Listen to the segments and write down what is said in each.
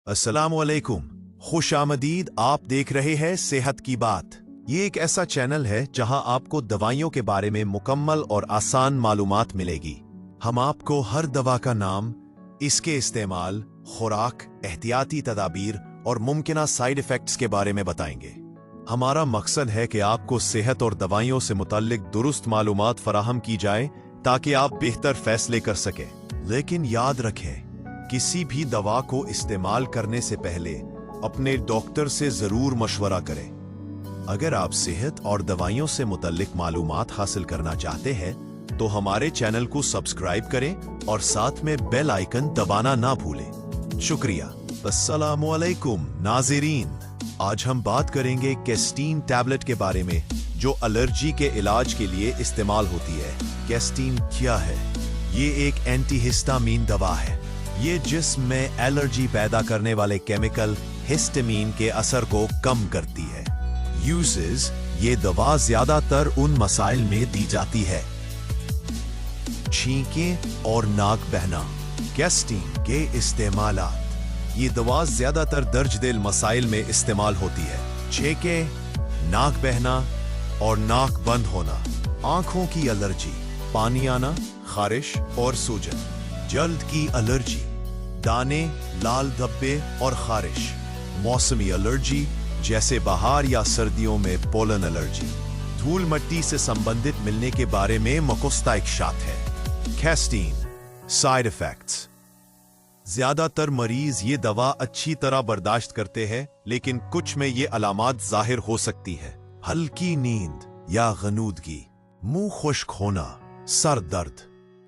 अस्सलामुअलैकुम, खुश आमदीद। आप देख रहे हैं सेहत की बात। ये एक ऐसा चैनल है जहां आपको दवाइयों के बारे में मुकम्मल और आसान मालूमात मिलेगी। हम आपको हर दवा का नाम, इसके इस्तेमाल, खुराक, एहतियाती तदाबीर और मुमकिना साइड इफेक्ट्स के बारे में बताएंगे। हमारा मकसद है कि आपको सेहत और दवाइयों से मुतल्लिक दुरुस्त मालूमात फराहम की जाए ताकि आप बेहतर फैसले कर सकें। लेकिन याद रखें, किसी भी दवा को इस्तेमाल करने से पहले अपने डॉक्टर से जरूर मशवरा करें। अगर आप सेहत और दवाइयों से मुतल्लिक मालूमात हासिल करना चाहते हैं तो हमारे चैनल को सब्सक्राइब करें और साथ में बेल आइकन दबाना ना भूलें। शुक्रिया। अस्सलामुअलैकुम नाज़रीन, आज हम बात करेंगे कैस्टीन टैबलेट के बारे में जो एलर्जी के इलाज के लिए इस्तेमाल होती है। कैस्टीन क्या है? ये एक एंटीहिस्टामीन दवा है। ये जिस्म में एलर्जी पैदा करने वाले केमिकल हिस्टामीन के असर को कम करती है। यूजेस: ये दवा ज्यादातर उन मसाइल में दी जाती है, छींकें और नाक बहना। कैस्टीन के इस्तेमालात: ये दवा ज्यादातर दर्ज दिल मसाइल में इस्तेमाल होती है, छींकें, नाक बहना और नाक बंद होना, आंखों की एलर्जी, पानी आना, खारिश और सूजन, जल्द की एलर्जी, दाने, लाल धब्बे और खारिश, मौसमी एलर्जी जैसे बाहर या सर्दियों में पोलन एलर्जी, धूल मिट्टी से संबंधित मिलने के बारे में मुस्तैक़शात है। कैस्टीन साइड इफेक्ट्स: ज्यादातर मरीज ये दवा अच्छी तरह बर्दाश्त करते हैं, लेकिन कुछ में ये अलामात जाहिर हो सकती है। हल्की नींद या गनूदगी, मुंह खुश्क होना, सर दर्द,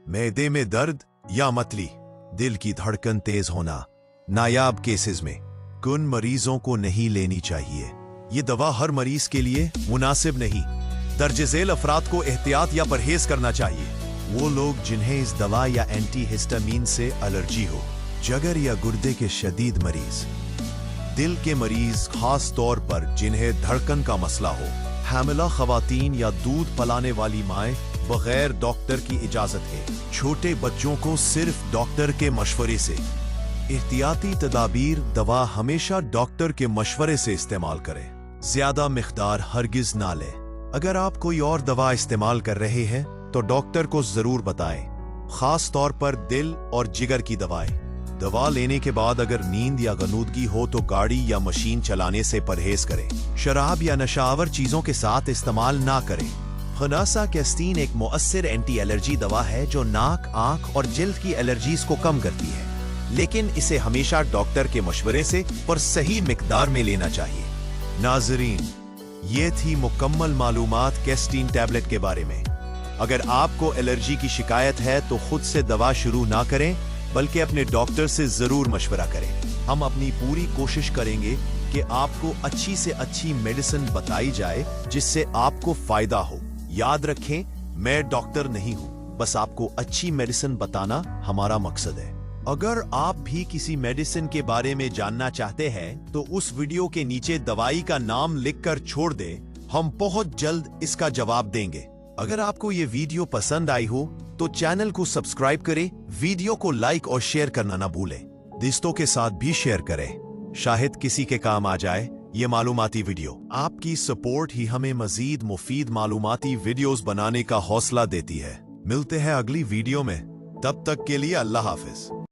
मैदे में दर्द या मतली, दिल की धड़कन तेज होना। नायाब केसेस में कुछ मरीजों को नहीं लेनी चाहिए। ये दवा हर मरीज के लिए मुनासिब नहीं। दर्ज झेल अफराद को एहतियात या परहेज करना चाहिए। वो लोग जिन्हें इस दवा या एंटीहिस्टामीन से एलर्जी हो, जिगर या गुर्दे के शदीद मरीज, दिल के मरीज खास तौर पर जिन्हें धड़कन का मसला हो, हामिला खवातीन या दूध पिलाने वाली माएं बगैर डॉक्टर की इजाजत के, छोटे बच्चों को सिर्फ डॉक्टर के मशवरे से। एहतियाती तदाबीर: दवा हमेशा डॉक्टर के मशवरे से इस्तेमाल करें। ज्यादा मिकदार हरगिज ना लें। अगर आप कोई और दवा इस्तेमाल कर रहे हैं तो डॉक्टर को जरूर बताएं, खास तौर पर दिल और जिगर की दवाएं। दवा लेने के बाद अगर नींद या गनूदगी हो तो गाड़ी या मशीन चलाने से परहेज करें। शराब या नशावर चीजों के साथ इस्तेमाल ना करें। खनासा कैस्टीन एक मुअस्सिर एंटी एलर्जी दवा है जो नाक, आंख और जिल्द की एलर्जीज को कम करती है, लेकिन इसे हमेशा डॉक्टर के मशवरे से और सही मिकदार में लेना चाहिए। नाज़रीन, ये थी मुकम्मल मालूमात कैस्टीन टैबलेट के बारे में। अगर आपको एलर्जी की शिकायत है तो खुद से दवा शुरू ना करें, बल्कि अपने डॉक्टर से जरूर मशवरा करें। हम अपनी पूरी कोशिश करेंगे कि आपको अच्छी से अच्छी मेडिसिन बताई जाए जिससे आपको फायदा हो। याद रखें, मैं डॉक्टर नहीं हूं, बस आपको अच्छी मेडिसिन बताना हमारा मकसद है। अगर आप भी किसी मेडिसिन के बारे में जानना चाहते हैं तो उस वीडियो के नीचे दवाई का नाम लिखकर छोड़ दें, हम बहुत जल्द इसका जवाब देंगे। अगर आपको ये वीडियो पसंद आई हो तो चैनल को सब्सक्राइब करें, वीडियो को लाइक और शेयर करना ना भूलें। दोस्तों के साथ भी शेयर करें, शायद किसी के काम आ जाए ये मालूमाती वीडियो। आपकी सपोर्ट ही हमें मजीद मुफीद मालूमाती वीडियोस बनाने का हौसला देती है। मिलते हैं अगली वीडियो में, तब तक के लिए अल्लाह हाफिज।